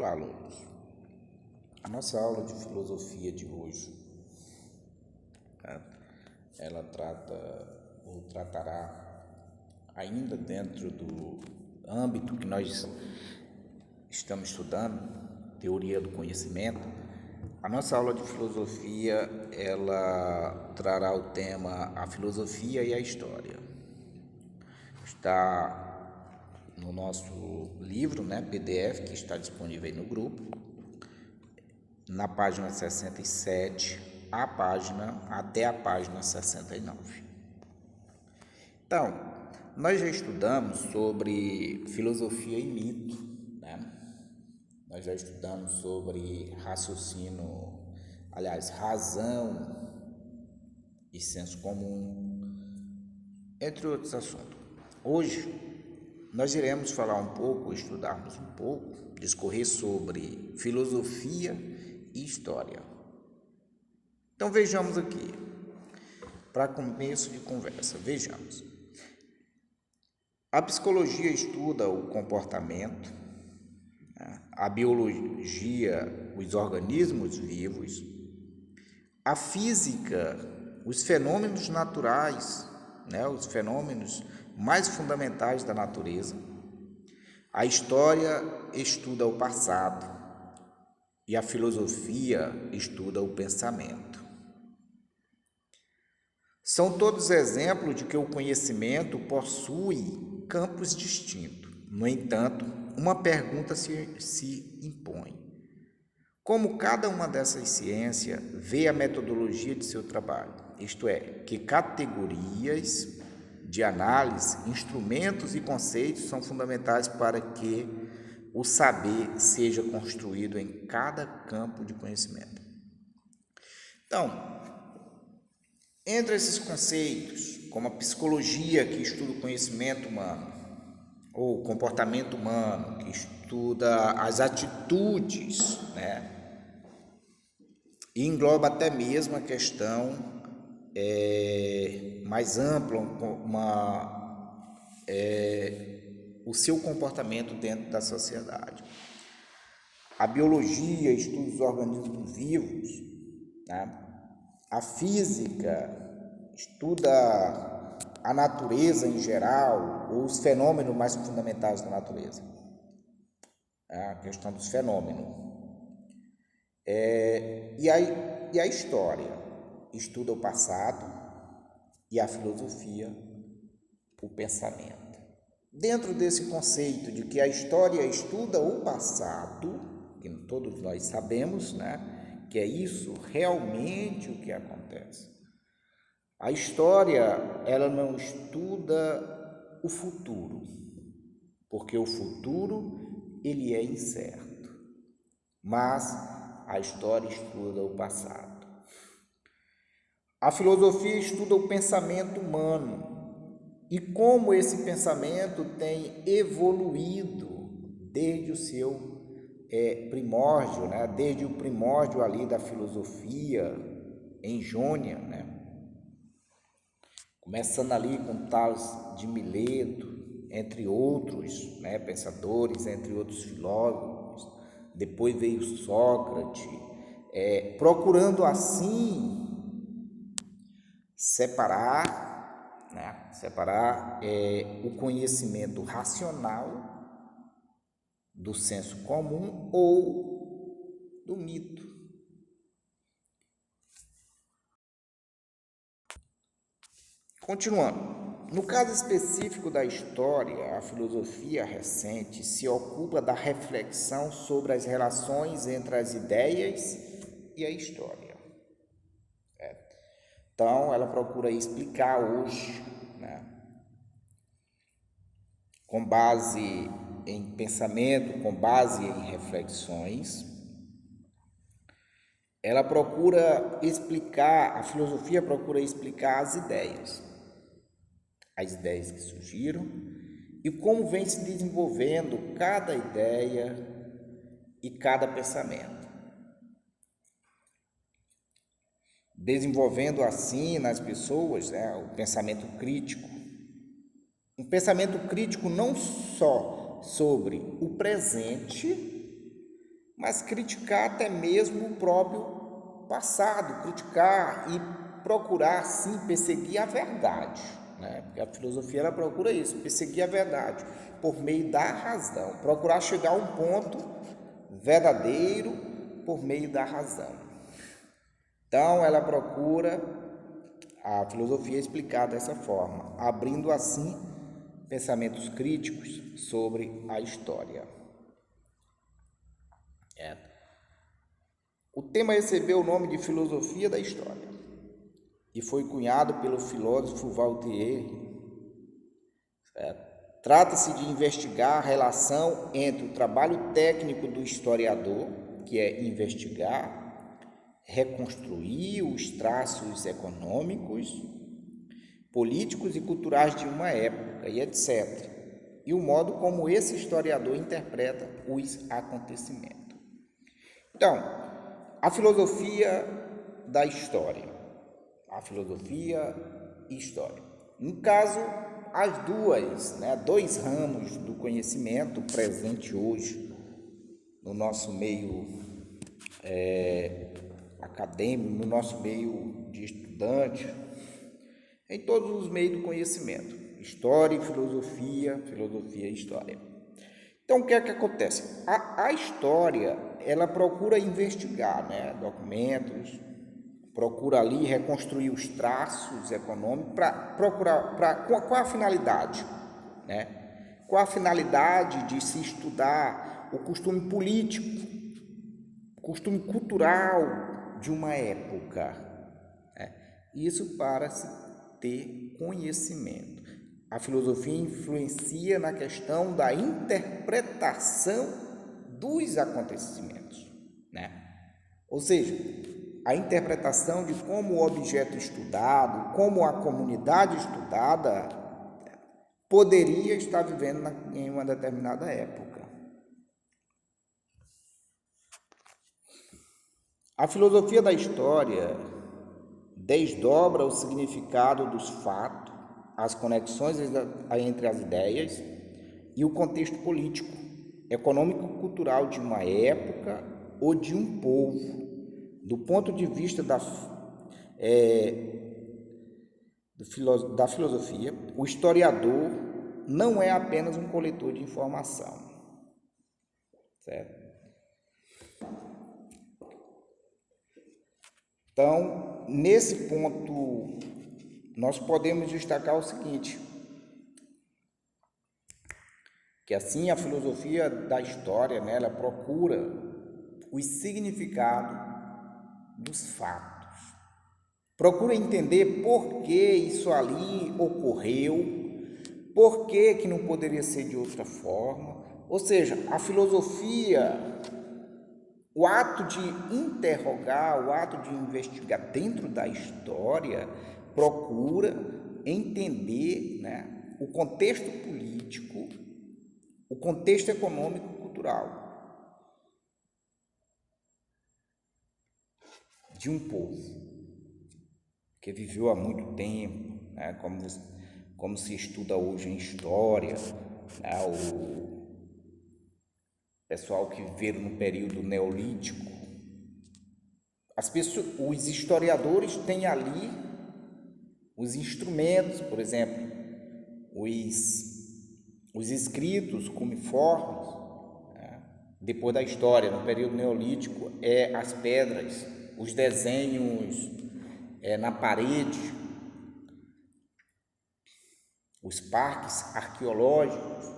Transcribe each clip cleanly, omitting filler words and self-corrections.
Olá, alunos. A nossa aula de filosofia de hoje, ela tratará ainda dentro do âmbito que nós estamos estudando, teoria do conhecimento. A nossa aula de filosofia, ela trará o tema a filosofia e a história. Está no nosso livro, PDF, que está disponível aí no grupo, na página 67, até a página 69. Então, nós já estudamos sobre filosofia e mito, Nós já estudamos sobre razão e senso comum, entre outros assuntos. Hoje, nós iremos estudarmos um pouco, discorrer sobre filosofia e história. Então, vejamos aqui, para começo de conversa, vejamos. A psicologia estuda o comportamento, a biologia, os organismos vivos, a física, os fenômenos naturais, os fenômenos mais fundamentais da natureza. A história estuda o passado e a filosofia estuda o pensamento. São todos exemplos de que o conhecimento possui campos distintos. No entanto, uma pergunta se impõe: como cada uma dessas ciências vê a metodologia de seu trabalho? Isto é, que categorias de análise, instrumentos e conceitos são fundamentais para que o saber seja construído em cada campo de conhecimento. Então, entre esses conceitos, como a psicologia, que estuda o conhecimento humano, ou o comportamento humano, que estuda as atitudes, e engloba até mesmo a questão mais ampla, o seu comportamento dentro da sociedade. A biologia estuda os organismos vivos, A física estuda a natureza em geral, ou os fenômenos mais fundamentais da natureza, a questão dos fenômenos. E a história estuda o passado e a filosofia o pensamento. Dentro desse conceito de que a história estuda o passado, que todos nós sabemos, que é isso realmente o que acontece. A história, ela não estuda o futuro, porque o futuro, ele é incerto, mas a história estuda o passado. A filosofia estuda o pensamento humano e como esse pensamento tem evoluído desde o seu primórdio, desde o primórdio ali da filosofia em Jônia, começando ali com Tales de Mileto, entre outros pensadores, entre outros filósofos. Depois veio Sócrates, procurando assim separar o conhecimento racional do senso comum ou do mito. Continuando, no caso específico da história, a filosofia recente se ocupa da reflexão sobre as relações entre as ideias e a história. Então, ela procura explicar hoje, com base em pensamento, com base em reflexões, a filosofia procura explicar as ideias que surgiram e como vem se desenvolvendo cada ideia e cada pensamento. Desenvolvendo assim nas pessoas o pensamento crítico. Um pensamento crítico não só sobre o presente, mas criticar até mesmo o próprio passado, criticar e procurar, sim, perseguir a verdade, né? Porque a filosofia ela procura isso, perseguir a verdade por meio da razão, procurar chegar a um ponto verdadeiro por meio da razão. Então, ela procura a filosofia explicar dessa forma, abrindo assim pensamentos críticos sobre a história. O tema recebeu o nome de filosofia da história e foi cunhado pelo filósofo Voltaire. Trata-se de investigar a relação entre o trabalho técnico do historiador, que é investigar, reconstruir os traços econômicos, políticos e culturais de uma época, e etc., e o modo como esse historiador interpreta os acontecimentos. Então, a filosofia da história, a filosofia e história. No caso, as duas, dois ramos do conhecimento presente hoje no nosso meio acadêmico, no nosso meio de estudante, em todos os meios do conhecimento, história e filosofia, filosofia e história. Então, o que é que acontece? A história, ela procura investigar, documentos, procura ali reconstruir os traços econômicos com a finalidade, com a finalidade de se estudar o costume político, o costume cultural de uma época, isso para se ter conhecimento. A filosofia influencia na questão da interpretação dos acontecimentos, Ou seja, a interpretação de como o objeto estudado, como a comunidade estudada poderia estar vivendo em uma determinada época. A filosofia da história desdobra o significado dos fatos, as conexões entre as ideias e o contexto político, econômico e cultural de uma época ou de um povo. Do ponto de vista da filosofia, o historiador não é apenas um coletor de informação, certo? Então, nesse ponto, nós podemos destacar o seguinte, que assim a filosofia da história, ela procura os significados dos fatos, procura entender por que isso ali ocorreu, por que não poderia ser de outra forma. Ou seja, a filosofia, o ato de interrogar, o ato de investigar dentro da história, procura entender, o contexto político, o contexto econômico e cultural de um povo que viveu há muito tempo, como se estuda hoje em história, o pessoal que viveram no período neolítico. Os historiadores têm ali os instrumentos, por exemplo, os escritos cuneiformes, depois da história, no período neolítico, as pedras, os desenhos na parede, os parques arqueológicos.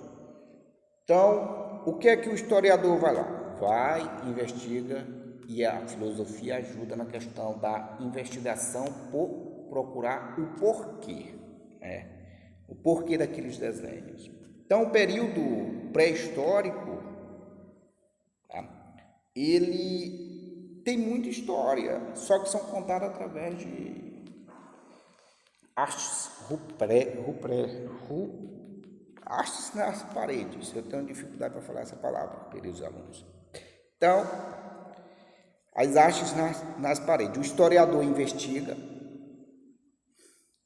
Então, o que é que o historiador vai lá? Vai, investiga, e a filosofia ajuda na questão da investigação por procurar o porquê, o porquê daqueles desenhos. Então, o período pré-histórico, ele tem muita história, só que são contadas através de artes artes nas paredes. Eu tenho dificuldade para falar essa palavra, queridos alunos. Então, as artes nas paredes. O historiador investiga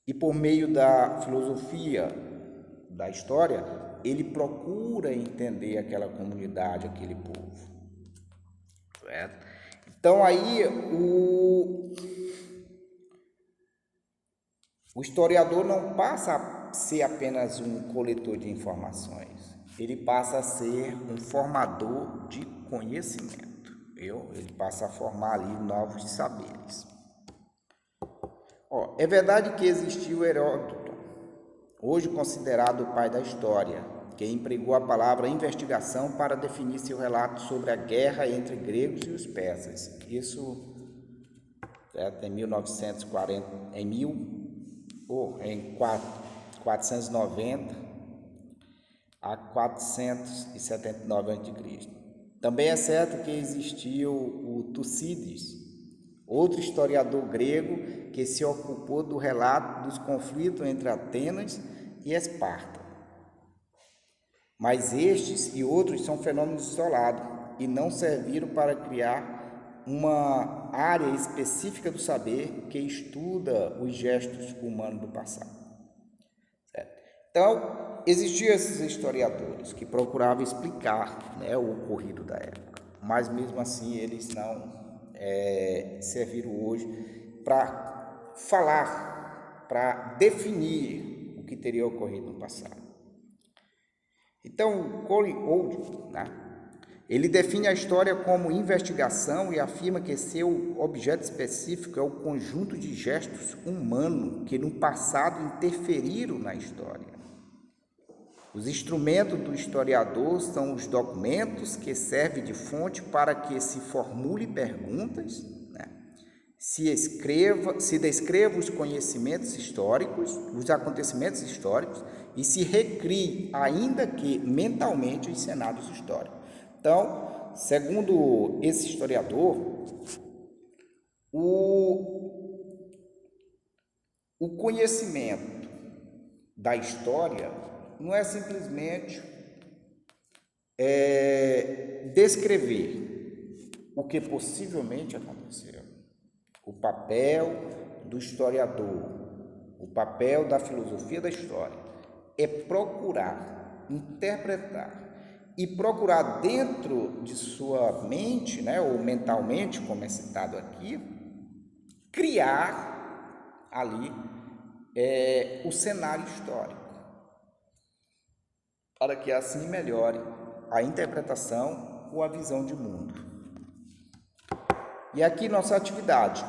e, por meio da filosofia da história, ele procura entender aquela comunidade, aquele povo. certo? Então aí o historiador não passa a ser apenas um coletor de informações, ele passa a ser um formador de conhecimento, viu? Ele passa a formar ali novos saberes. É verdade que existiu Heródoto, hoje considerado o pai da história, que empregou a palavra investigação para definir seu relato sobre a guerra entre gregos e os persas. Isso em 1940, em 490 a 479 a.C. Também é certo que existiu o Tucídides, outro historiador grego que se ocupou do relato dos conflitos entre Atenas e Esparta. Mas estes e outros são fenômenos isolados e não serviram para criar uma área específica do saber que estuda os gestos humanos do passado. Certo? Então, existiam esses historiadores que procuravam explicar, né, o ocorrido da época, mas mesmo assim eles não serviram hoje para falar, para definir o que teria ocorrido no passado. Então, Colin Old, né, ele define a história como investigação e afirma que seu objeto específico é o conjunto de gestos humanos que no passado interferiram na história. Os instrumentos do historiador são os documentos que servem de fonte para que se formule perguntas, né, se descreva os conhecimentos históricos, os acontecimentos históricos e se recrie, ainda que mentalmente, os cenários históricos. Então, segundo esse historiador, o conhecimento da história não é simplesmente descrever o que possivelmente aconteceu. O papel do historiador, o papel da filosofia da história é procurar interpretar e procurar dentro de sua mente, né, ou mentalmente, como é citado aqui, criar ali o cenário histórico, para que assim melhore a interpretação ou a visão de mundo. E aqui nossa atividade.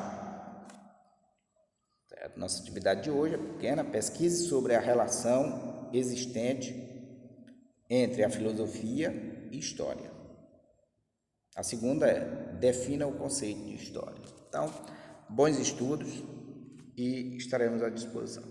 Nossa atividade de hoje é pequena, pesquise sobre a relação existente entre a filosofia e história. A segunda é, defina o conceito de história. Então, bons estudos e estaremos à disposição.